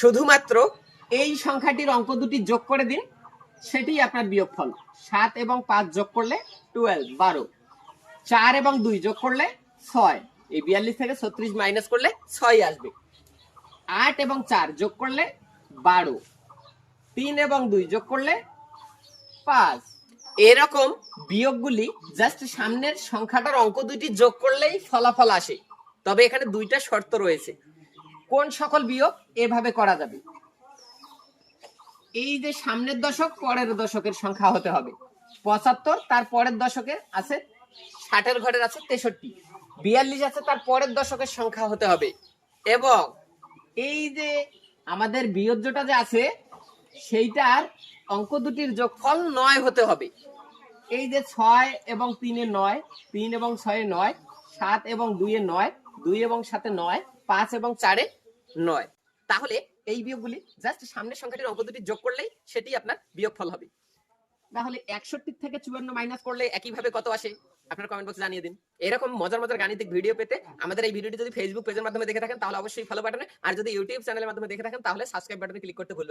শুধুমাত্র এই সংখ্যাটির অঙ্ক দুটি যোগ করে দিন, সেটি আপনার বিয়োগফল। 7 এবং 5 যোগ করলে 12 4 এবং 2 যোগ করলে 6, এই 42 থেকে 36 মাইনাস করলে 6 আসবে। 8 এবং 4 যোগ করলে 12, 3 এবং 2 যোগ করলে 5। এরকম বিয়োগগুলি জাস্ট সামনের সংখ্যাটার অঙ্ক দুটি যোগ করলেই ফলাফল আসে। তবে এখানে দুইটা শর্ত রয়েছে। কোন সকল বিয়োগ এভাবে করা যাবে? এই যে সামনের দশক পরের দশকের সংখ্যা হতে হবে। 75 তার পরের দশকের আছে 60-এর ঘরের আছে 63, 42 আছে তার পরের দশকের সংখ্যা হতে হবে। এবং এই যে আমাদের বিয়োজ্যটা যে আছে সেইটার অঙ্ক দুটির যোগফল 9 হতে হবে। এই যে 6 এবং 3 এ 9, 3 এবং 6 এ 9, 7 এবং 2 এ 9, 2 এবং 7 এ 9, 5 এবং 4 এ 9। তাহলে এই বিয়োগগুলি জাস্ট সামনের সংখ্যাটির অঙ্ক দুটি যোগ করলেই সেটি আপনার বিয়োগফল হবে। তাহলে 61 থেকে 54 মাইনাস করলে একইভাবে কত আসে আপনার কমেন্ট বক্সে জানিয়ে দিন। এরকম মজার মজার গাণিতিক ভিডিও পেতে আমাদের এই ভিডিওটি যদি ফেসবুক পেজের মাধ্যমে দেখে থাকেন তাহলে অবশ্যই ফলো বাটনে, আর যদি ইউটিউব চ্যানেলের মাধ্যমে দেখে থাকেন তাহলে সাবস্ক্রাইব বাটনে ক্লিক করতে ভুলবেন না।